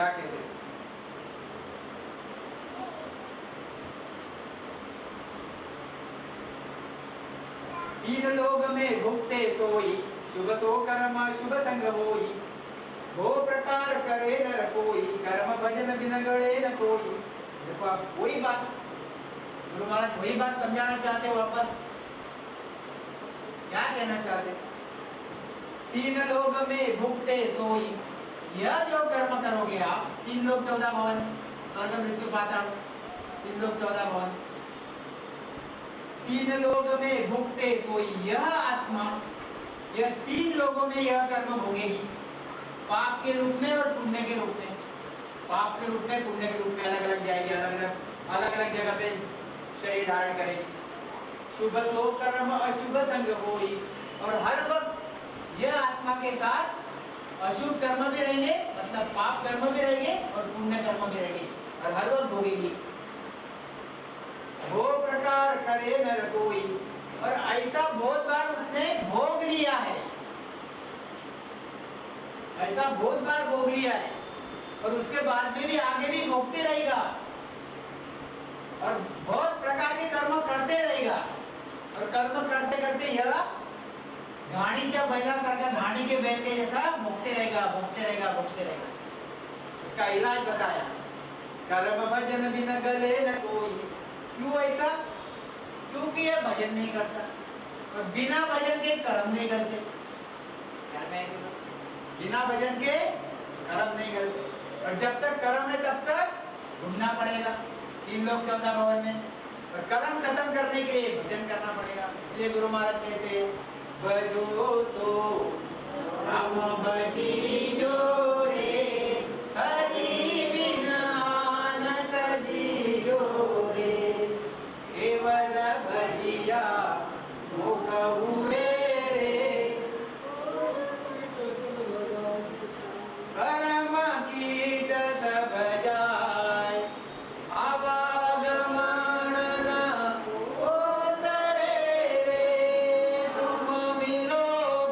क्या कहते हैं? तीन लोग में भुगते सोई, शुभ सो कर्म शुभ संग होई। वो प्रकार करे नर कोई, कर्म भजन बिन गड़े न कोई। देखो आप वही बात गुरु महाराज वही बात समझाना चाहते हो वापस। क्या कहना चाहते? तीन लोग में भुगते सोई, यह जो कर्म करोगे आप, तीन लोग 14 भवन, स्वर्ग मृत्यु पाताल, तीन लोग 14 भवन, तीन लोग में भुगते सोई यह आत्मा, यह तीन लोगों में यह कर्म भोगेगी, पाप के रूप में और पुण्य के रूप में। पाप के रूप में, पुण्य के रूप में अलग अलग जाएगी, अलग अलग जगह पे शरीर धारण करेगी। शुभ सो कर्म अशुभ संग होई, और हर वक्त यह आत्मा के साथ अशुभ कर्म भी रहेंगे, मतलब पाप कर्म भी रहेंगे और पुण्य कर्म भी रहेंगे, और हर वक्त भोगेंगी। वो प्रकार करे नर कोई, और ऐसा बहुत बार उसने भोग लिया है, ऐसा बहुत बार भोग लिया है, और उसके बाद में भी आगे भी भोगते रहेगा, और बहुत प्रकार के कर्म करते रहेगा, और कर्म करते करते यह घाणीच्या बैलासारखा, घाणी के बैल के जैसा भोगते रहेगा, भोगते रहेगा, भोगते रहेगा। इसका इलाज बताया, कर्म भजन बिन गले न कोई। क्यों ऐसा? क्योंकि यह भजन नहीं करता, और बिना भजन के कर्म नहीं करते। बिना भजन के कर्म नहीं करते, और जब तक कर्म है तब तक घूमना पड़ेगा तीन लोग 14 भवन में, और कर्म खत्म करने के लिए भजन करना पड़ेगा। इसलिए गुरु महाराज कहते हैं, भजो तो राम भजियो रे, हरि बिना अनंत जियो रे। केवल भजिया मुख हुए रे, कर्म कीट सब जाय, आवागमन न उतरे रे। तुम मिलो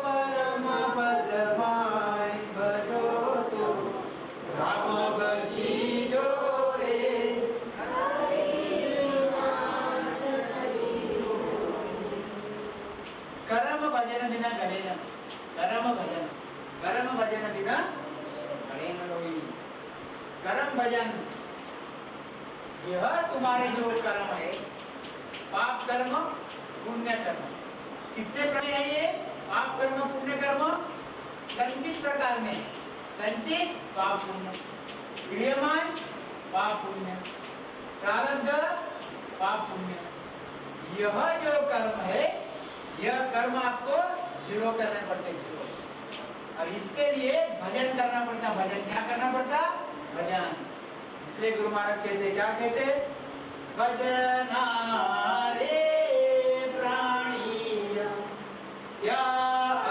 परम पद माय, भजो तो राम भजियो रे। कर्म भजन बिना गले न, कर्म भजन बिना गले न लोई। कर्म भजन, यह तुम्हारे जो कर्म है, पाप कर्म पुण्य कर्म, कितने प्रकार है ये पाप कर्म पुण्य कर्म? संचित प्रकार में, संचित पाप पुण्य, क्रियमान पाप पुण्य, प्रारब्ध पाप पुण्य। यह जो कर्म है, यह कर्म आपको जीरो करना पड़ता है, जीरो। और इसके लिए भजन करना पड़ता। भजन क्या करना पड़ता? भजन। इसलिए गुरु महाराज कहते, क्या कहते? भजना रे प्राणिया, क्या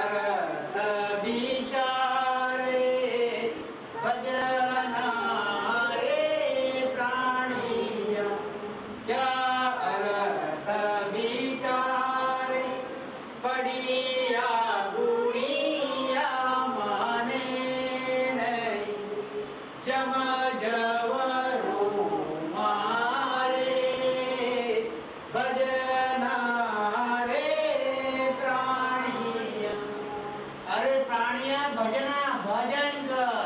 अर्थ विचारे। भजना रे प्राणिया, क्या अर्थ विचारे। बढ़िया गुड़िया माने नहीं, जम जवरो मारे। भजना रे प्राणिया, अरे प्राणिया भजना, भजन कर।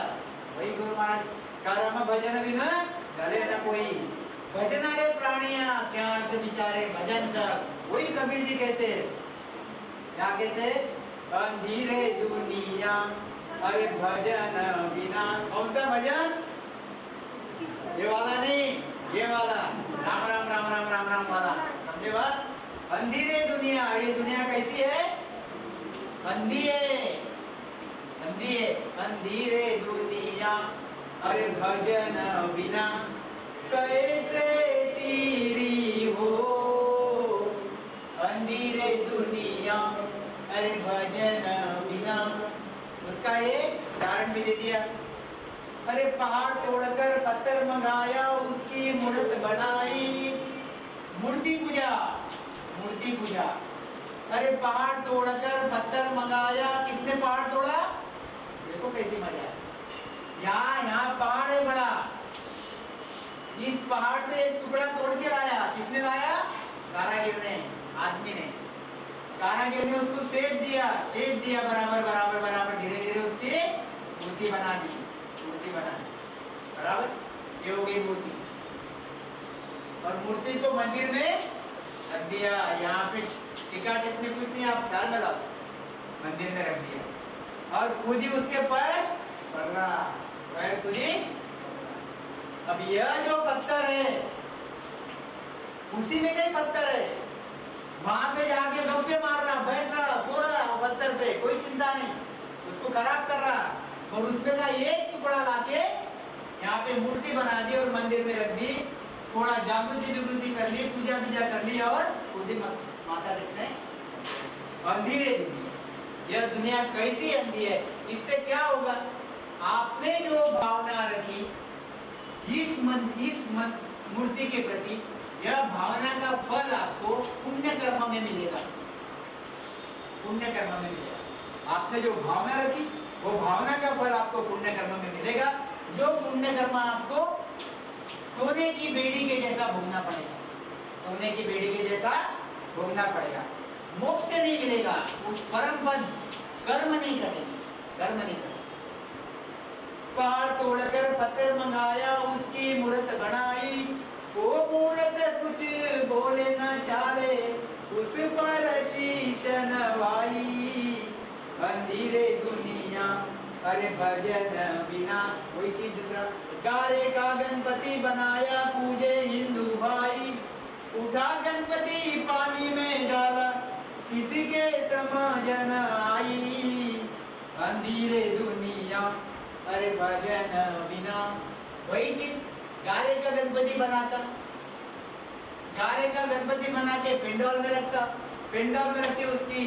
वही गुरु महाराज, कर्म भजन बिना गले न कोई। भजना रे प्राणिया, क्या अर्थ विचारे, भजन कर। वही कबीर जी कहते, क्या कहते? अंधेरे दुनिया, अरे भजन बिना। कौन सा भजन? ये वाला नहीं, ये वाला राम राम राम राम राम राम वाला, समझे बात? अंधेरे दुनिया, ये दुनिया कैसी है? अंधी है, अंधी है। अंधेरे दुनिया, अरे भजन बिना कैसे तेरी हो। अंधेरे दुनिया, अरे भजन बिना। उसका एक उदाहरण भी दे दिया। अरे पहाड़ तोड़कर पत्थर मंगाया, उसकी मूर्त बनाई। मूर्ति पूजा, मूर्ति पूजा। अरे पहाड़ तोड़कर पत्थर मंगाया, किसने पहाड़ तोड़ा? देखो कैसी मजा है। यहाँ पहाड़ है बड़ा, इस पहाड़ से एक टुकड़ा तोड़ के लाया। किसने लाया? कारागिर ने, आदमी ने। कारागिर ने उसको शेप दिया बराबर बराबर बराबर, धीरे धीरे उसकी मूर्ति बना दी, बराबर। ये हो गई मूर्ति। और मूर्ति को मंदिर में रख दिया। यहाँ पे टीका टिप्पणी कुछ नहीं, आप ख्याल में लाओ, मंदिर में रख दिया। और खुद ही उसके पैर पड़ रहा, पैर खुद ही। अब यह जो पत्थर है, उसी में कई पत्थर है, वहां पे जाके गप्पे मार रहा, बैठ रहा, सो रहा पत्थर पे, कोई चिंता नहीं, उसको खराब कर रहा। और उसमें का एक टुकड़ा लाके यहाँ पे मूर्ति बना दी और मंदिर में रख दी। थोड़ा जागृति कर ली, पूजा कर ली, और खुद ही माता टेकने। अंधी है दुनिया, यह दुनिया कैसी अंधी है। इससे क्या होगा? आपने जो भावना रखी इस मूर्ति के प्रति, यह भावना का फल आपको पुण्य कर्म में मिलेगा। पुण्य कर्म में मिलेगा। आपने जो भावना रखी, वो भावना का फल आपको पुण्य कर्म में मिलेगा। जो पुण्य कर्म आपको सोने की बेड़ी के जैसा भोगना पड़ेगा, सोने की बेड़ी के जैसा भोगना पड़ेगा। मोक्ष से नहीं मिलेगा, उस परम पद कर्म नहीं करेंगे, कर्म नहीं करेंगे। पहाड़ तोड़कर पत्थर मंगाया, उसकी मूर्त बनाई, वो मूर्त कुछ बोले न चाले, उस पर शीश नवाई। अंधेरे दुनिया अरे भजन बिना, कोई चीज दूसरा। गारे का गणपति बनाया, पूजे हिंदू भाई, उठा गणपति पानी में डाला, किसी के समझ न आई। अंधेरे दुनिया अरे भजन बिना, वही चीज। गारे का गणपति बनाता, गारे का गणपति बना के पिंडौल में रखता, पिंडौल में रख के उसकी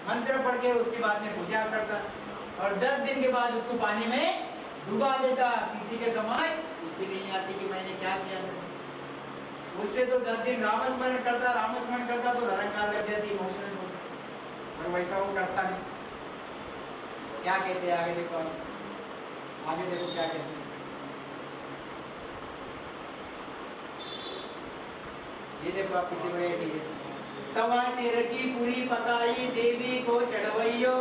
मंत्र पढ़ के उसके बाद में पूजा करता, और 10 दिन के बाद उसको पानी में डुबा देता। किसी के समझ कुछ भी नहीं आती कि मैंने क्या किया था। उससे तो 10 दिन रामस्मरण करता तो निरंकार लग जाती, मोक्ष में होता। और वैसा वो करता नहीं। क्या कहते हैं आगे देखो, आगे देखो क्या कहते हैं। ये देखो आप कितनी बढ़िया चीज है। सवा शेर की पूरी पकाई, देवी को चढ़वैयो,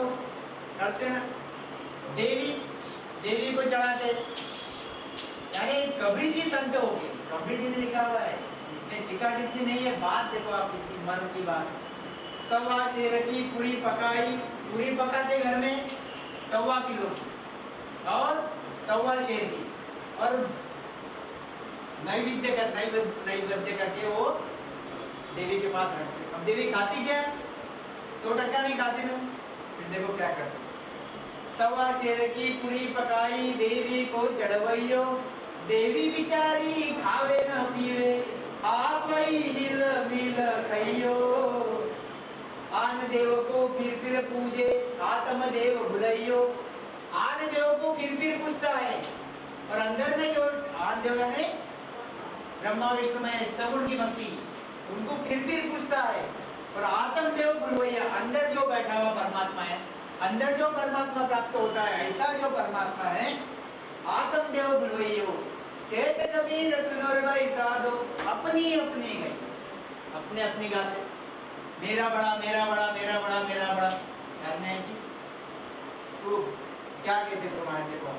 करते ना, देवी को चढ़ाते। यानी कबीर जी संत हो गए, कबीर जी ने लिखा हुआ है, इसमें टीका टिप्पणी नहीं है। बात देखो आप कितनी मर्म की बात। सवा शेर की पूरी पकाई, पूरी पकाते घर में 1.25 किलो और 1.25 शेर की, और नैवेद्य करके वो देवी के पास रखते। अब देवी खाती क्या? 100% नहीं खाती ना। फिर देखो क्या करते। 1.25 शेर की पूरी पकाई, देवी को चढ़वैयो, देवी बिचारी खावे न पीवे, आप ही हिल मिल खइयो। आन देव को फिर पूजे, आत्म देव भुलैयो। आन देव को फिर पूछता है, और अंदर में जो आन देव ने ब्रह्मा विष्णु में सगुण की भक्ति, उनको फिर पूछता है। और आत्म देव भुलवैया, अंदर जो बैठा हुआ परमात्मा है, अंदर जो परमात्मा प्राप्त होता है, ऐसा जो परमात्मा है, आत्म देव भुलवैयो। कहते कबीर सुनो रे भाई साधो, अपनी अपनी गई, अपने अपनी गाते, मेरा बड़ा मेरा बड़ा मेरा बड़ा मेरा बड़ा करने हैं जी। तो क्या कहते तुम्हारे, देखो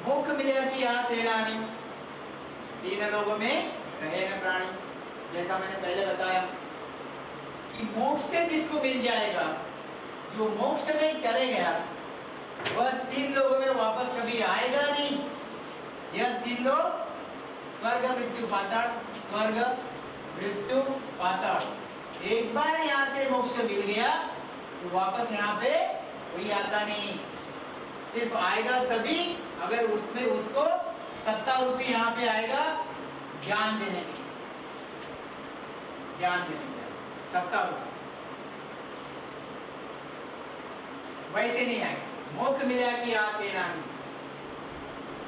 मोक्ष मिलेगा कि यहाँ सेनानी, 3 लोगों में रहे न प्राणी। जैसा मैंने पहले बताया कि मोक्ष से जिसको मिल जाएगा, जो मोक्ष में चले गया, वह 3 लोगों में वापस कभी आएगा नहीं। यह 3 लोग स्वर्ग मृत्यु पाताल, स्वर्ग मृत्यु पाताल। एक बार यहाँ से मोक्ष मिल गया तो वापस यहाँ पे कोई आता नहीं। सिर्फ आएगा तभी अगर उसमें उसको 70 रुपये यहाँ पे आएगा ज्ञान देने के लिए, ज्ञान देने के लिए 70 रुपये, वैसे नहीं आएगा। मोक्ष मिला कि आसेनानी।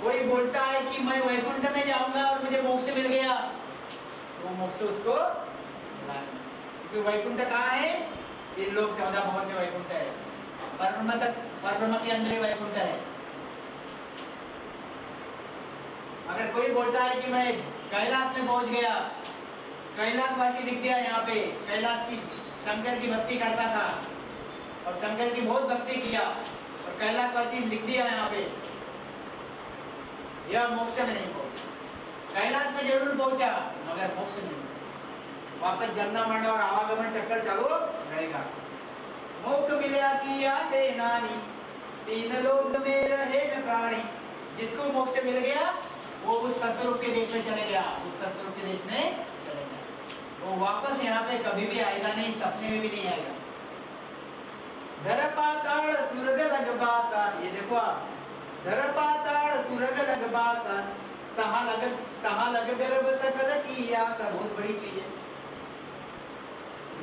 कोई बोलता है कि मैं वैकुंठ में जाऊंगा और मुझे मोक्ष मिल गया, वो मोक्ष उसको मिला नहीं। क्योंकि वैकुंठ कहाँ है? 3 लोक 14 भवन में वैकुंठ है। परब्रह्म के अंदर ही वैकुंठ है। अगर कोई बोलता है कि मैं कैलाश में पहुंच गया, कैलाशवासी दिख गया यहाँ पे, कैलाश की शंकर की भक्ति करता था और शंकर की बहुत भक्ति किया और कैलाशवासी लिख दिया यहाँ पे, यह मोक्ष में नहीं पहुंचा। कैलाश में जरूर पहुंचा मगर मोक्ष में नहीं। वापस जन्म मरण और आवागमन चक्कर चालू रहेगा। मोक्ष मिला किया से नानी, 3 लोक में रहे न प्राणी। जिसको मोक्ष मिल गया वो उस सतरूप के देश में चले गया, उस सतरूप के देश में चले गया। वो वापस यहाँ पे कभी भी आएगा नहीं, सपने में भी नहीं आएगा। धर पाताल सुरग लग बासा, ये देखो आप, धर पाताल सुरग लग बासा, तहाँ लग गर्भ सकल की आशा। बहुत बड़ी चीज है।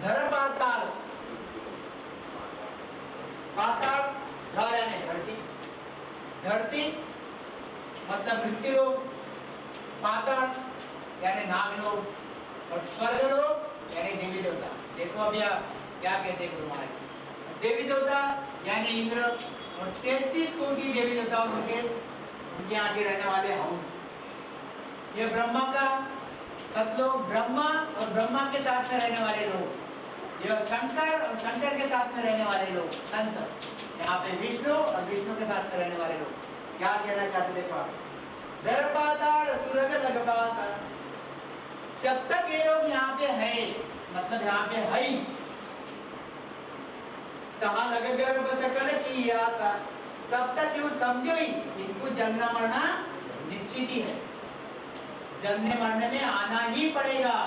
धर पाताल, पाताल धर यानी धरती, धरती मतलब मृत्यु लोक, पाताल यानी नागलोक और स्वर्ग लोक यानी देवी देवता। देखो अभी आप क्या कहते हैं गुरु महाराज, देवी देवता यानी इंद्र और 33 कोटि देवी देवता और उनके आगे रहने वाले हंस। ये ब्रह्मा का सतलोक, ब्रह्मा और ब्रह्मा के साथ में रहने वाले लोग, यह शंकर और शंकर के साथ में रहने वाले लोग संत। यहाँ पे विष्णु और विष्णु के साथ में रहने वाले लोग। क्या कहना चाहते देखो आप, धर पाताल सुरग लग बासा। जब तक ये लोग यहाँ पे है, मतलब यहाँ पे है, तहाँ लग गर्भ सकल की आशा। तब तक यूं समझो ही इनको जन्म मरना निश्चित ही है, जन्मने मरने में आना ही पड़ेगा।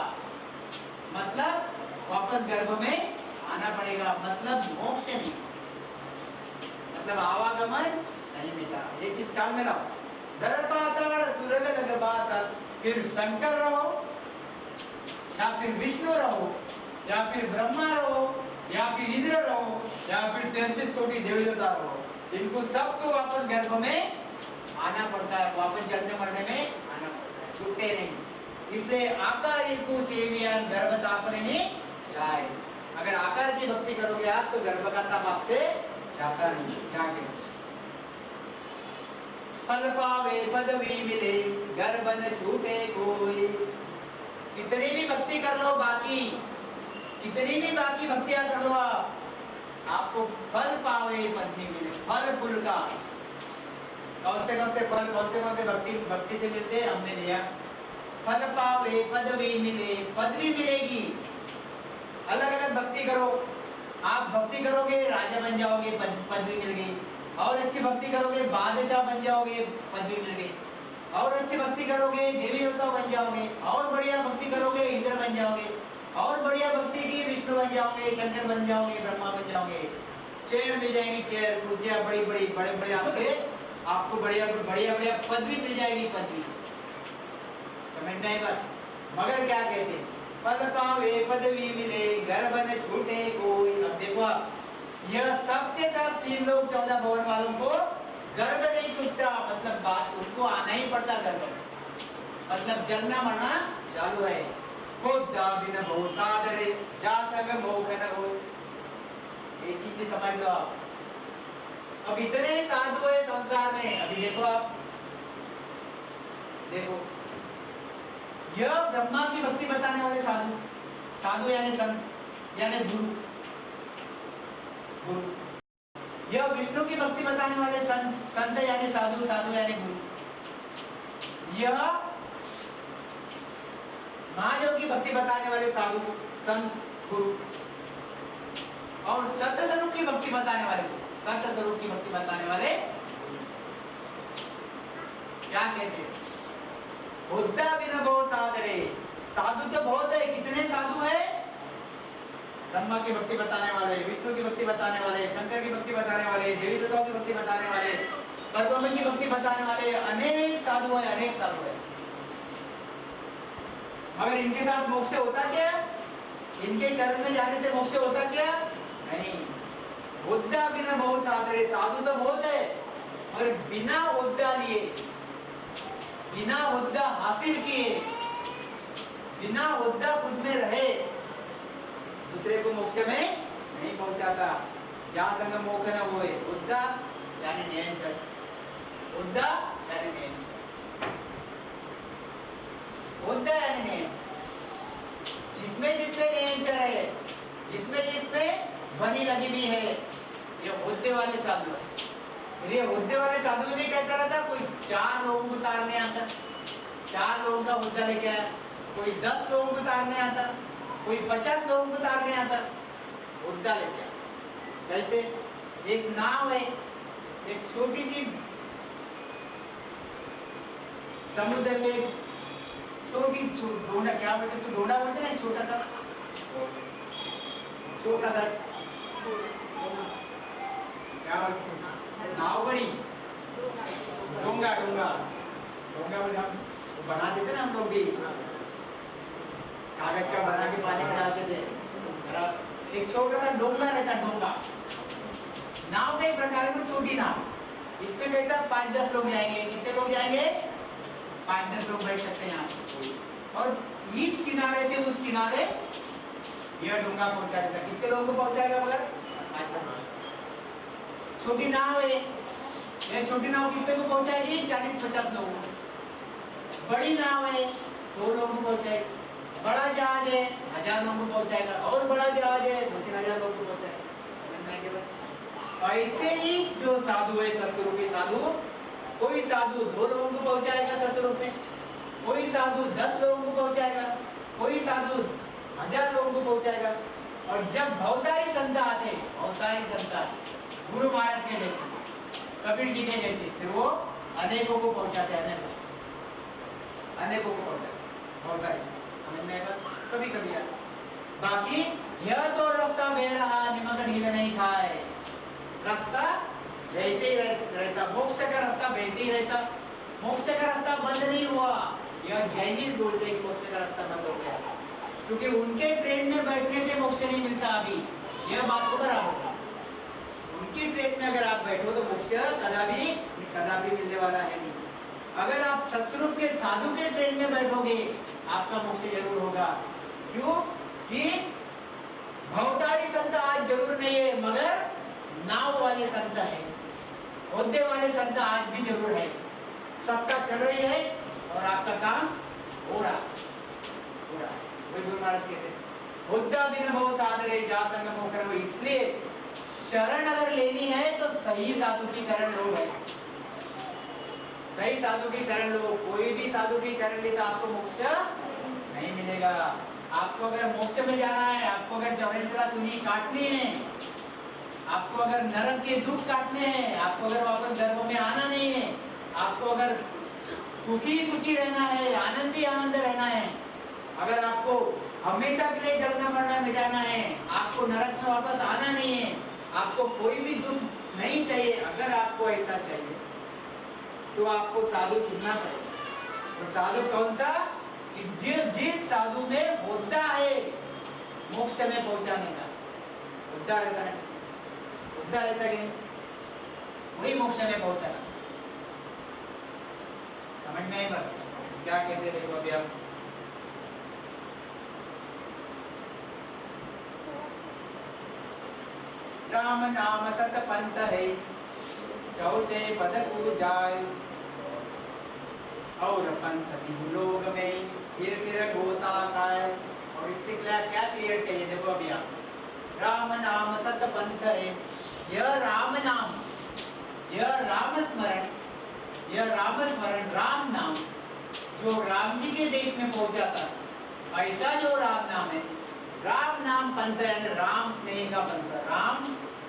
मतलब वापस गर्भ में आना पड़ेगा, मतलब मोक्ष नहीं, मतलब आवागमन नहीं मिला। ये चीज ख्याल में लाओ। धर पाताल सुरग लग बासा, फिर शंकर रहो या फिर विष्णु रहो या फिर ब्रह्मा रहो या फिर इंद्र रहो या फिर 33 कोटि देवी देवता रहो, इनको सबको वापस गर्भ में आना पड़ता है, वापस जन्म मरने में आना पड़ता है, छूटते नहीं। इसलिए आकार को सेवियान गर्भ तापने नहीं जाए। अगर आकार की भक्ति करोगे आप तो गर्भ का ताप आपसे जाता नहीं। क्या कहते, पद पावे पदवी मिले, गर्भ न छूटे कोई। कितनी भी भक्ति कर लो, बाकी कितनी भी बाकी भक्तियां कर लो आप, आपको फल पावे पदवी मिले। फल फूल का कौन से फल कौन से भक्ति से मिलते हैं, हमने लिया। फल पावे पदवी मिले, पदवी मिलेगी। अलग अलग भक्ति करो, आप भक्ति करोगे राजा बन जाओगे, पदवी मिल गई। और अच्छी भक्ति करोगे बादशाह बन जाओगे, पदवी मिल गई। और अच्छी भक्ति करोगे देवी देवता बन जाओगे। और बढ़िया भक्ति करोगे इंद्र बन जाओगे। और बढ़िया भक्ति की विष्णु बन जाओगे, शंकर बन जाओगे, ब्रह्मा बन जाओगे। चेयर मिल जाएगी, चेयर कुर्सियां बड़ी बड़ी बड़े बड़े आपको बढ़िया बढ़िया पदवी मिल जाएगी, पदवी। समझ में आई बात। मगर क्या कहते हैं, पद पावे पदवी मिले, गर्भ न छूटे कोई। अब देखो आप, यह सबके सब 3 लोक 14 भवन वालों को गर्भ नहीं छूटता, मतलब बात उनको आना ही पड़ता गर्भ, मतलब जन्म मरना चालू है। खुदा बिन बहु सादरे, जा संग मोख न हो। ये चीज भी समझ लो आप। अब इतने साधु है संसार में, अभी देखो आप, देखो यह ब्रह्मा की भक्ति बताने वाले साधु, साधु यानी संत यानी गुरु, गुरु। यह विष्णु की भक्ति बताने वाले संत, संत यानी साधु, साधु यानी गुरु। यह महादेव की भक्ति बताने वाले साधु, संत, गुरु। और सत्य स्वरूप की भक्ति बताने वाले, सत्य स्वरूप की भक्ति बताने वाले क्या कहते हैं, बुद्धा बिना बहु सादरे। साधु तो बहुत है, कितने साधु है, ब्रह्मा की भक्ति बताने वाले, विष्णु की भक्ति बताने वाले, शंकर की भक्ति बताने वाले, देवी देवताओं की भक्ति बताने वाले, परब्रह्म की भक्ति बताने वाले, अनेक साधु है, अनेक साधु है। मगर इनके साथ मोक्ष होता क्या, इनके शरण में जाने से मोक्ष होता क्या, नहीं। बुद्धा बिना बहु सादरे, साधु तो बहुत है मगर बिना हुद्दा लिए, बिना हुद्दा हासिल किए बिना हुद्दा खुद में रहे दूसरे को मोक्ष में नहीं पहुंचाता। ज्या संग मोक्ष न होए, हुद्दा यानी नियंत्रण, हुद्दा यानी नियंत्रण, हुद्दा यानी नियंत्रण। जिसमें जिसमें नियंत्रण है, जिसमें जिसमें ध्वनि लगी हुई है, ये हुद्दे वाले साधु है। ये हुद्दे वाले साधु में भी कैसा रहता, कोई 4 लोगों को उतारने आता, 4 लोगों का हुद्दा लेके आया, कोई 10 लोगों को उतारने आता, कोई 50 लोगों को उतारने आता, हुद्दा लेके आया। कैसे? एक नाव है, एक छोटी सी समुद्र में छोटी डोंडा, क्या बोलते हैं, डोंडा बोलते हैं, छोटा सा क्या बोलते हैं, नाव बड़ी, डोंगा बोले हम बना देते ना, हम लोग भी कागज का बना के पानी में डालते थे। एक छोटा सा डोंगा रहता, डोंगा नाव का एक प्रकार की छोटी नाव। इसमें कैसा 5-10 लोग जाएंगे। कितने लोग जाएंगे? 5-10 लोग बैठ सकते हैं यहाँ। और इस किनारे से उस किनारे यह डोंगा पहुंचा देता। कितने लोगों को पहुंचाएगा? मगर 5-10। छोटी नाव है, यह छोटी नाव कितने को पहुंचाएगी? 40-50 लोगों को। बड़ी नाव है, 100 लोगों को पहुंचाएगी। बड़ा जहाज है, 1000 लोगों को पहुंचाएगा। और बड़ा जहाज है, 2-3 हजार लोगों को पहुंचाएगा। समझ में आएगा? ऐसे ही जो साधु है, सत्स्वरूपी साधु, कोई साधु 2 लोगों को पहुंचाएगा सत्स्वरूप में, कोई साधु 10 लोगों को पहुंचाएगा, कोई साधु 1000 लोगों को पहुंचाएगा। और जब भवतारी संत आते, भवतारी संत गुरु महाराज के जैसे, कबीर जी के जैसे, फिर वो अनेकों को पहुंचाते हैं, अनेकों को पहुंचाते भवतारी। समझ में आएगा? कभी कभी आता। बाकी यह तो रास्ता बह रहा, निमक ढील नहीं खाए। रास्ता बहते ही रहता, मोक्ष का रास्ता बहते ही रहता, मोक्ष का रास्ता बंद नहीं हुआ। यह जैनी बोलते हैं कि मोक्ष का रास्ता बंद हो गया, क्योंकि उनके ट्रेन में बैठने से मोक्ष नहीं मिलता। अभी यह बात को बराबर, उनकी ट्रेन में अगर आप बैठो तो मोक्ष कदापि मिलने वाला है नहीं। अगर आप सत्स्वरूप के साधु के ट्रेन में बैठोगे, आपका मोक्ष जरूर होगा। क्यों? कि भवतारी संत आज जरूर नहीं है, मगर नाव वाले संत है, हुद्दे वाले संत आज भी जरूर है। सत्ता चल रही है और आपका काम हो रहा है। वही गुरु महाराज कहते हैं, हुद्दा बिन बहु सादरे जा संग मोकर हो। इसलिए शरण अगर लेनी है तो सही साधु की शरण लो है, सही साधु की शरण लो। कोई भी साधु की शरण ले तो आपको मोक्ष नहीं मिलेगा। आपको अगर मोक्ष में जाना है, आपको अगर 84 दुनी काटनी है, आपको अगर नरक के दुख काटने हैं, आपको अगर वापस गर्भ में आना नहीं है, आपको अगर सुखी रहना है, आनंदी आनंद रहना है, अगर आपको हमेशा के लिए जलना मरना मिटाना है, आपको नरक में वापस आना नहीं है, आपको कोई भी दुख नहीं चाहिए, अगर आपको ऐसा चाहिए तो आपको साधु चुनना पड़ेगा। तो साधु कौन सा? कि जिस साधु में हुद्दा है मोक्ष में पहुंचाने का, हुद्दा रहता है, हुद्दा रहता कि नहीं, वही मोक्ष में पहुंचाना। समझ में आई बात? क्या कहते हैं देखो अभी आप, राम नाम सत पंथ है, चौथे पद को जाय, और पंथ लोग में फिर गोता काय। और इससे क्या क्लियर चाहिए देखो अभी आप, राम नाम सत पंथ है, यह राम नाम, यह राम स्मरण, यह राम स्मरण, राम नाम जो राम जी के देश में पहुंचा था, ऐसा जो राम नाम है, राम नाम पंथ है, राम स्नेह का पंथ, राम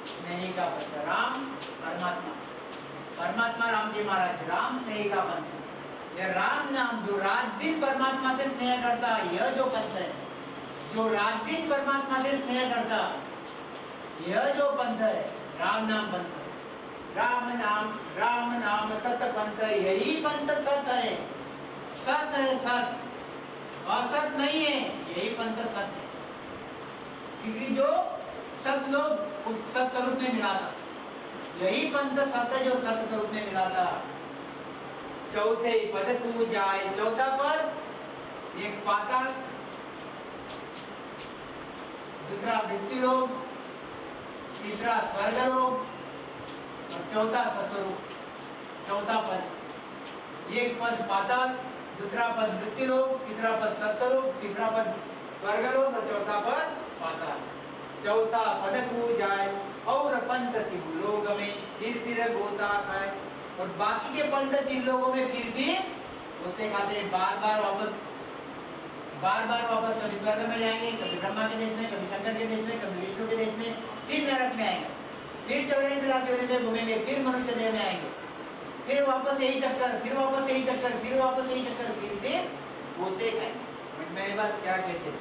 स्नेह का पंथ, राम परमात्मा, परमात्मा राम जी महाराज, राम स्नेह का पंथ। यह राम नाम जो रात दिन परमात्मा से स्नेह करता, यह जो पंथ है, जो रात दिन परमात्मा से स्नेह करता, यह जो पंथ है, राम नाम पंथ। राम नाम सत पंथ, यही पंथ सत है, सत है, सत असत नहीं है, यही पंथ सत है। क्योंकि जो सत लोग उस सत स्वरूप में मिला था, यही पंथ सत है जो सत स्वरूप में मिला था। चौथे पद को जाए, चौथा पद एक पाताल दूसरा मृत्युलोक, तीसरा स्वर्गलोक और चौथा सस्वरूप। चौथा पद, एक पद पाताल, दूसरा पद मृत्युलोक, तीसरा पद सस्वरूप, तीसरा पद स्वर्गलोक और चौथा पद पाताल। चौथा पद को जाए और पंत लोग में फिर गोता खाए, और बाकी के पंत तीन लोगों में फिर भी गोते खाते, बार बार वापस कभी स्वर्ग में जाएंगे, कभी ब्रह्मा के देश में, कभी शंकर के देश में, कभी विष्णु के देश में, फिर नरक में आएंगे, फिर 84 लाख योनि में घूमेंगे, फिर मनुष्य देह में आएंगे, फिर वापस यही चक्कर, फिर वापस यही चक्कर, फिर वापस यही चक्कर, फिर गोते खाएंगे। मैं ये बात क्या कहते हैं?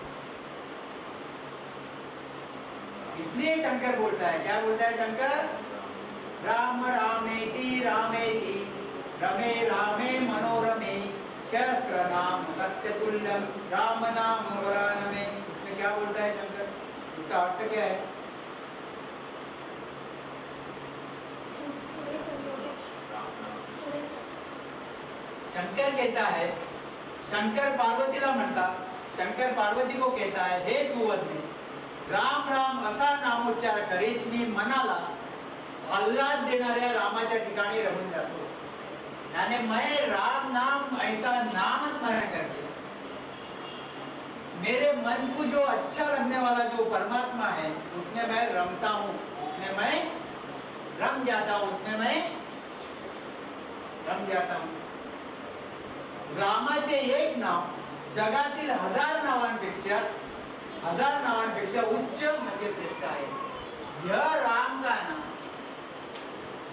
इसलिए शंकर बोलता है, क्या बोलता है शंकर? राम रामेति रामेति रमे रामे मनोरमे शस्त्र नाम तत्तुल्यम राम नाम वरानमे। इसमें क्या बोलता है शंकर? इसका अर्थ क्या है? शंकर कहता है, शंकर पार्वतीला म्हणतात, शंकर पार्वती को कहता है, हे सुवज्ञे, राम राम असा नामोच्चार करीत मी मनाला आल्हाद देणाऱ्या रामाच्या ठिकाणी रमून जातो। यानी मैं राम नाम ऐसा नाम स्मरण करके मेरे मन को जो अच्छा लगने वाला जो परमात्मा है उसमें मैं रमता हूँ, उसमें मैं रम जाता हूँ, उसमें मैं रम जाता हूँ। रामाचे एक नाव जगातील हजार नावांपेक्षा उच्च म्हणजे श्रेष्ठ है। यह राम का नाम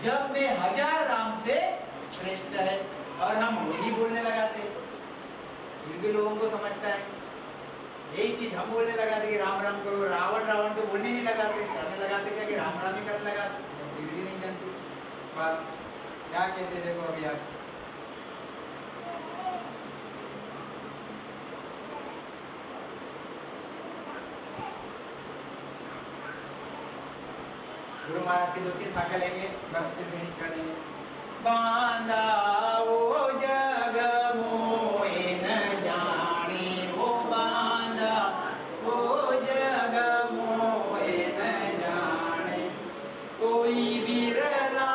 जब में 1000 राम से श्रेष्ठ है, और हम वही बोलने लगाते, फिर भी लोगों को समझता है यही चीज हम बोलने लगाते कि राम राम करो। रावण तो बोलने नहीं लगाते, करने लगाते क्या कि राम राम ही करने लगाते, फिर भी नहीं जानते बात क्या कहते। देखो अभी आप गुरु महाराज की 2-3 शाखा लेंगे, बस फिर फिनिश कर देंगे। बांधा ओ जग मोए न जाने, ओ बांधा ओ जग मोए न जाने, कोई बिरला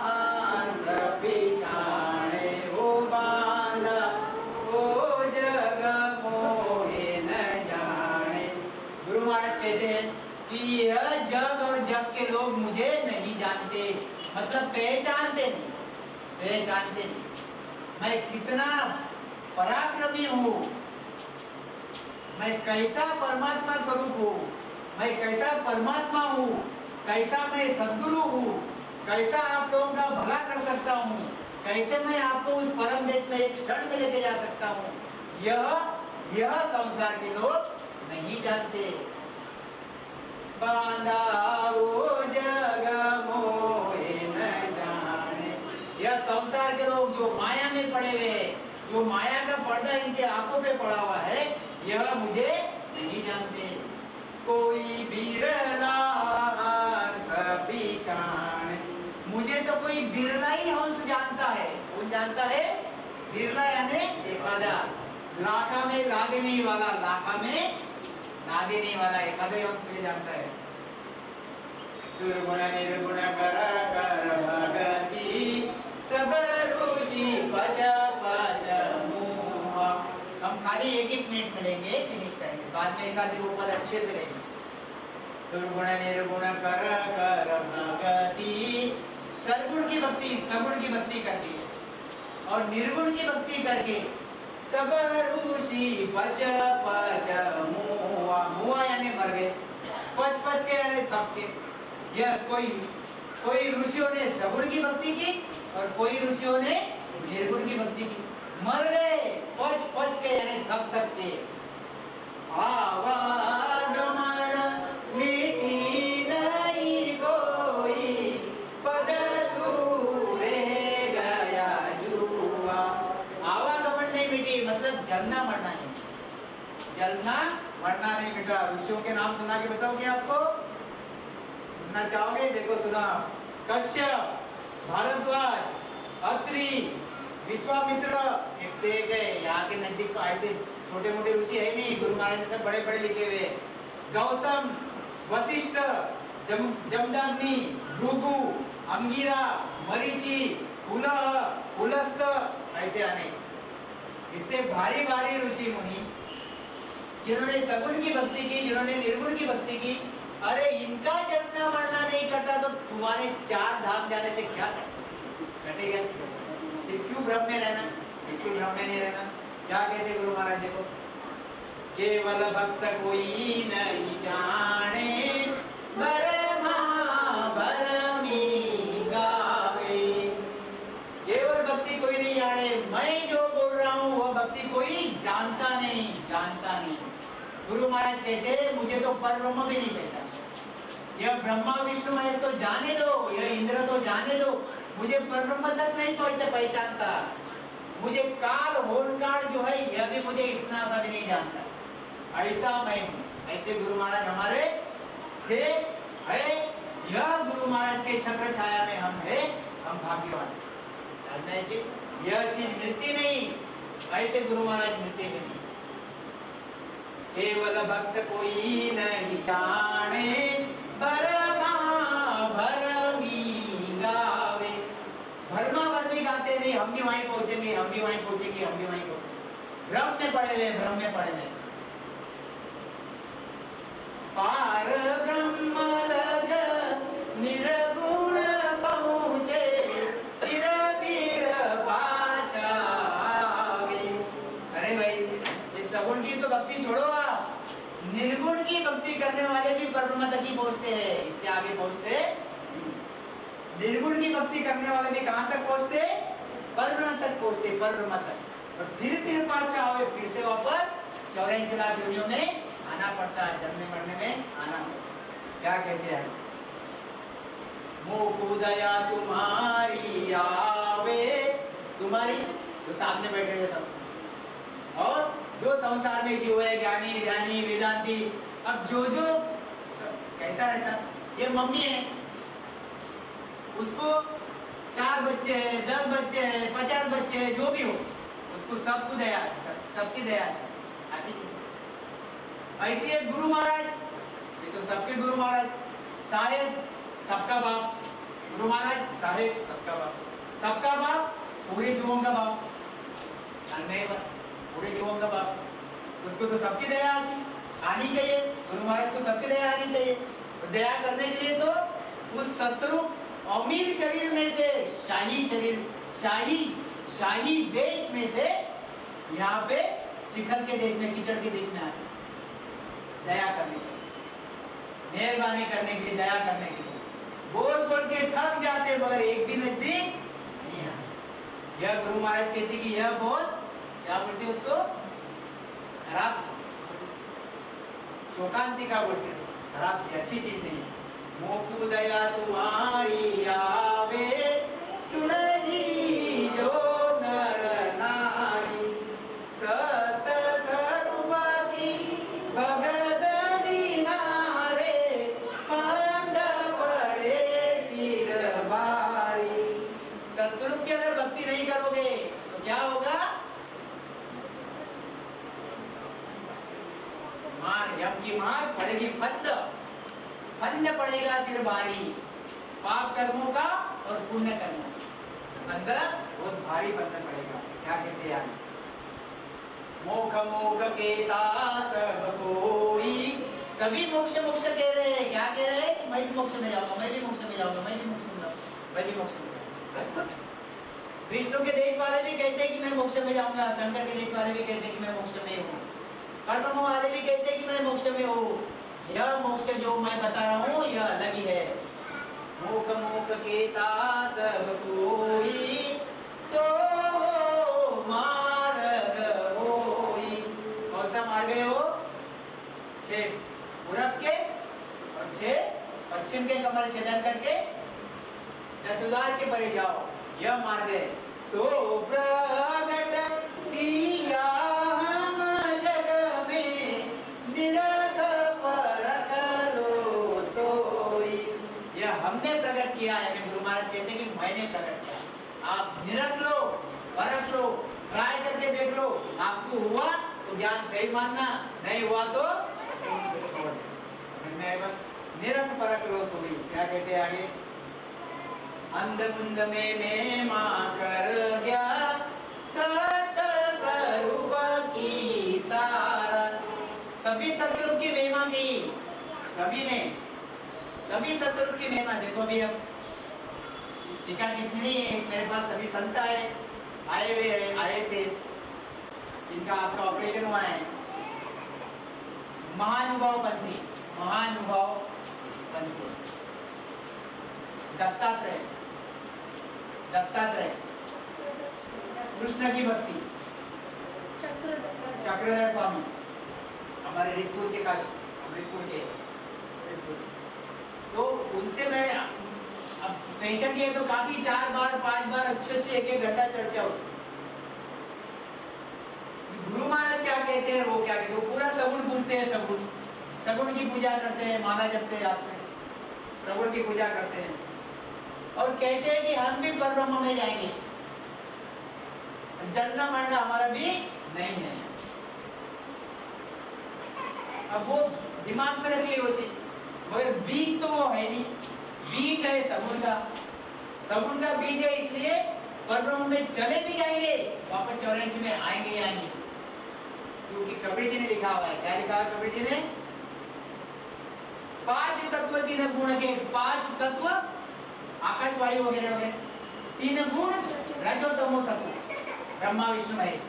हंस पिछाने, ओ बांधा ओ जग मोए न जाने। गुरु महाराज कहते हैं कि यह जग और जग के लोग मुझे नहीं जानते, मतलब पहचानते नहीं मैं कितना पराक्रमी हूँ, मैं कैसा परमात्मा स्वरूप हूँ, मैं कैसा परमात्मा हूँ, कैसा मैं सद्गुरु हूँ, कैसा आप लोगों का भला कर सकता हूँ, कैसे मैं आपको उस परम देश में एक क्षण में लेके जा सकता हूँ, यह संसार के लोग नहीं जानते। बांधा वो जग मोहे न जाने, यह संसार के लोग जो माया में पड़े हुए, जो माया का पर्दा इनके आंखों पे पड़ा हुआ है, यह मुझे नहीं जानते। कोई बिरला हंस पिछाने, मुझे तो कोई बिरला ही हंस जानता है। कौन जानता है? बिरला यानी एखादा, लाखा में लागे नहीं वाला, लाखा में नादे नहीं वाला एखादा हंस मुझे जानता है। सुरगुण निर्गुण कर कर भगति सब ऋषि पच पच मुआ। हम खाली 1-1 मिनट मिलेंगे, फिनिश करेंगे, बाद में एखादी वो पद अच्छे से लेंगे। सुरगुण निर्गुण कर कर भगति, सरगुण की भक्ति सगुण की भक्ति करती है, और निर्गुण की भक्ति करके सब ऋषि पच पच मुआ, मुआ यानी मर गए, पच पच के यानी थक के। यस, कोई ऋषियों ने सगुण की भक्ति की और कोई ऋषियों ने निर्गुण की भक्ति की, मर गए पच पच के यानी थक थक के। आवागमन मिटी नहीं कोई, पद सूरे गया जुआ। आवागमन नहीं मिटी मतलब जलना मरना नहीं, जलना मरना नहीं मिटा। ऋषियों के नाम सुना के बताओ क्या आपको? सुनना चाहोगे? देखो सुना, कश्यप, भारद्वाज, अत्रि, विश्वामित्र, एक से एक है। यहाँ के नजदीक तो ऐसे छोटे मोटे ऋषि है नहीं, गुरु महाराज जैसे बड़े बड़े लिखे हुए। गौतम, वशिष्ठ, जमदग्नि, भृगु, अंगिरा, मरीचि, पुलह, पुलस्त, ऐसे अनेक इतने भारी भारी ऋषि मुनि जिन्होंने सगुण की भक्ति की, जिन्होंने निर्गुण की भक्ति की। अरे इनका चलना वरना नहीं कटा तो तुम्हारे 4 धाम जाने से क्या कटेगा? फिर क्यों भ्रम में रहना, बिल्कुल भ्रम में नहीं रहना। क्या कहते गुरु महाराज देखो, केवल भक्त कोई नहीं जाने भरमा भरमी गावे। केवल भक्ति कोई नहीं जाने, मैं जो बोल रहा हूँ वो भक्ति कोई जानता नहीं, जानता नहीं। गुरु महाराज कहते मुझे तो परब्रह्म भी नहीं पहचानता। यह ब्रह्मा विष्णु महेश तो जाने दो, यह इंद्र तो जाने दो, मुझे परब्रह्म तक नहीं पहचानता। मुझे काल होनकाल जो है यह भी मुझे इतना सा भी नहीं जानता। ऐसा मैं हूँ। ऐसे गुरु महाराज हमारे थे, है। यह गुरु महाराज के छत्र छाया में हम है, हम भाग्यवान। यह चीज मिलती नहीं, ऐसे गुरु महाराज मिलते भी नहीं। केवल भक्त कोई नहीं जाने भरमा भरमी गावे। भरमा भरमी गाते नहीं, हम भी वहीं पहुंचेंगे, हम भी वहीं पहुंचेंगे, हम भी वहीं पहुंचेंगे। भ्रम में पड़े हुए, भ्रम में पड़े नहीं। पार ब्रह्म लग निर्गुण पहुंचे, फिर पीर पाछा आवे। अरे भाई ये सगुण की तो भक्ति छोड़ो आप, निर्गुण की भक्ति करने वाले भी परब्रह्म तक ही पहुंचते हैं, इसके आगे पहुंचते। निर्गुण की भक्ति करने वाले भी कहां तक पहुंचते? परब्रह्म तक पहुंचते, परब्रह्म तक। और फिर पाछा आवे, फिर से वापस 84 लाख योनियों में आना पड़ता है, जन्मने मरने में आना पड़ता। क्या कहते हैं? मोकु दया तुम्हारी आवे, तुम्हारी जो सामने बैठे हुए सब, और जो संसार में जीव है, ज्ञानी ध्यानी वेदांती, अब जो कैसा रहता, ये मम्मी है, उसको 4 बच्चे हैं, 10 बच्चे हैं, 50 बच्चे हैं, जो भी हो, उसको सबको दया, सबकी दया आती। ऐसे एक गुरु महाराज, ये तो सबके गुरु महाराज, साहेब सबका बाप, गुरु महाराज साहेब सबका बाप, सबका बाप पूरे जीवों का बाप, पूरे जीवों का बाप, उसको तो सबकी दया आनी चाहिए। गुरु महाराज को सबकी दया आनी चाहिए। तो दया करने के लिए तो उस सत्स्वरूप अमीर शरीर में से, शाही शरीर, शाही देश में से यहाँ पे चिखल के देश में, कीचड़ के देश में आते दया करने के लिए, मेहरबानी करने के लिए, दया करने के लिए। बोल बोल के थक जाते मगर एक भी नजदीक नहीं आते। यह गुरु महाराज कहते कि यह बहुत क्या बोलते उसको, खराब शोकांतिका बोलते, खराब चीज, अच्छी चीज नहीं है। मोकु दया तुम्हारी आवे, सुनही जो नर नारी, सत स्वरूप की भगत बिनारे, मंद पड़े सिर भारी। सत्स्वरूप की अगर भक्ति नहीं करोगे तो क्या होगा? मार, यम की मार पड़ेगी, फंद पड़ेगा सिर भारी, पाप कर्मों का और पुण्य कर्मों का फंद बहुत भारी बंधन पड़ेगा। क्या कहते हैं? मोख मोख केता सब कोई, सभी मोक्ष मोक्ष कह रहे हैं। क्या कह रहे हैं? मैं भी मोक्ष में जाऊंगा, मैं भी मोक्ष में जाऊंगा, मैं भी मोक्ष में जाऊंगा, मैं भी मोक्ष में जाऊंगा। विष्णु के देश वाले भी कहते हैं कि मैं मोक्ष में जाऊंगा, शंकर के देश वाले भी कहते हैं कि मैं मोक्ष में हूँ, परब्रह्म वाले भी कहते हैं कि मैं मोक्ष में हूँ। यह मोक्ष जो मैं बता रहा हूँ यह अलग ही है। मोख मोख केता सब कोई, सो मार्ग होई। कौन सा मार्ग है वो? 6 पूरब के और 6 पश्चिम के कमल छेदन करके 10 उदार के परे जाओ, यह मार्ग है। सो प्रगट किया हम जग में, निरख परख लो सोई। यह हमने प्रकट किया है। गुरु महाराज कहते हैं कि मैंने प्रकट किया। आप निरख लो, परख लो, ट्राई करके देख लो। आपको हुआ तो ज्ञान सही मानना, नहीं हुआ तो परख लो सोई। क्या कहते हैं आगे? अंध मुंद में मां कर गया सत स्वरूप की सारा। सभी सतस्वरूप की महिमा की, सभी ने सभी सतस्वरूप की महिमा। देखो अभी अब टीका कितनी मेरे पास सभी संत आए थे जिनका आपका ऑपरेशन हुआ है। महानुभाव पंथी दत्तात्रेय कृष्ण की भक्ति चक्रधर स्वामी हमारे रितपुर के तो उनसे मैं अब पेशेंट ये तो काफी 4 बार 5 बार अच्छे एक घंटा चर्चा हो। गुरु महाराज क्या कहते हैं, वो क्या कहते हैं, वो पूरा सगुण पूछते हैं। सगुण की पूजा करते हैं, माला जपते हैं, आज से सगुण की पूजा करते हैं और कहते हैं कि हम भी परब्रह्म में जाएंगे, जन्म मरना हमारा भी नहीं है। अब वो दिमाग में रख लिए वो चीज, मगर बीज तो वो है नहीं। बीज है सगुण का बीज है, इसलिए परब्रह्म में चले भी जाएंगे, वापस 84 में आएंगे ही आएंगे। क्योंकि कबीर जी ने लिखा हुआ है, क्या लिखा है कबीर जी ने? 5 तत्व 3 गुण के, 5 तत्व आकाश वायु वगैरह वगैरह, 3 गुण रजो तमो सत्व, ब्रह्मा विष्णु महेश।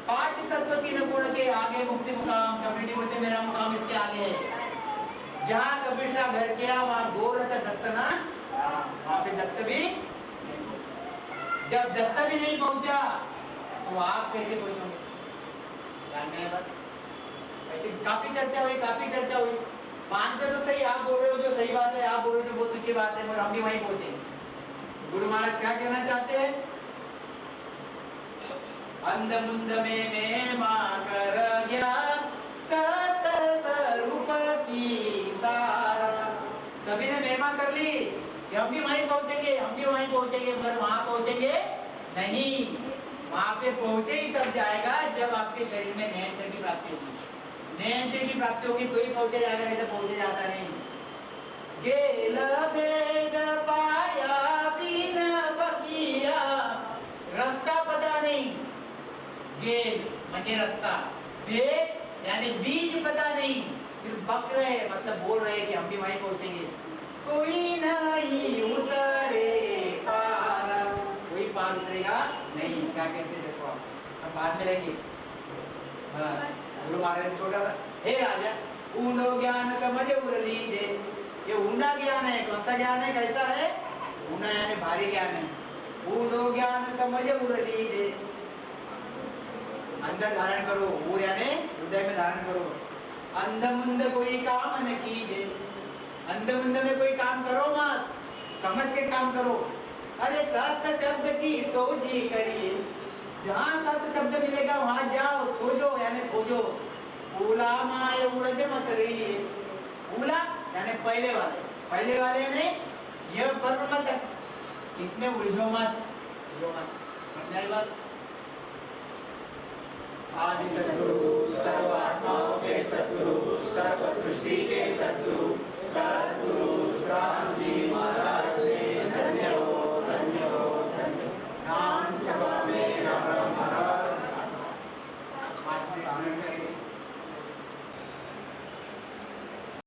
5 तत्व 3 गुण के आगे मुक्ति मुकाम। कबीर जी बोलते मेरा मुकाम इसके आगे है। जहाँ कबीर शाह घर किया वहाँ गोरख दत्त ना, वहाँ पे दत्त भी नहीं पहुंचा। जब दत्त भी नहीं पहुंचा तो आप कैसे पहुंचोगे? ऐसे काफी चर्चा हुई। मानते तो सही, आप बोल रहे हो जो सही बात है, आप बोल रहे हो जो बहुत अच्छी बात है, मगर हम भी वहीं पहुंचेंगे। गुरु महाराज क्या कहना चाहते हैं? अंध मुंद में मां कर गया सत स्वरूप की सारा। सभी ने महिमा कर ली कि हम भी वहीं पहुंचेंगे, मगर वहां पहुंचेंगे नहीं। वहां पे पहुंचे ही तब जाएगा जब आपके शरीर में नयनचर की प्राप्ति होगी। नयनचर की प्राप्ति होगी तो ही पहुंचे जाएगा, नहीं तो पहुंचे जाता नहीं। गेल भेद पाया बिन बकिया, रास्ता पता नहीं। गेल म्हणजे रास्ता, भेद यानी बीज पता नहीं, सिर्फ बक रहे, मतलब बोल रहे कि हम भी वहीं पहुंचेंगे। कोई नहीं उतरे पार, कोई पार उतरेगा नहीं। क्या कहते हैं देखो, अब बाद में रहेंगे। गुरु महाराज ने छोटा सा, हे राजा ऊंडो ज्ञान समझ उर लीजे। ये ऊंडा ज्ञान है, कौन सा ज्ञान है, कैसा है? ऊंडा यानी भारी ज्ञान है। ऊंडो ज्ञान समझ उर लीजे, अंदर धारण करो, ऊर यानी हृदय में धारण करो। अंध मुंद कोई काम न कीजे, अंध मुंद में कोई काम करो मत, समझ के काम करो। अरे सत शब्द की सोजी करिए, जहाँ सत शब्द मिलेगा वहां जाओ, सोजो यानी खोजो। ऊला माय उलझ मत रहिए, ऊला यानी पहले वाले यानी यह कर्म मत, इसमें उलझो मत। आदि सद्गुरु सर्वात्माओं के सद्गुरु, सर्व सृष्टि के सद्गुरु, सद्गुरु राम जी महाराज ने धन्य हो। नाम सभा में राम महाराज।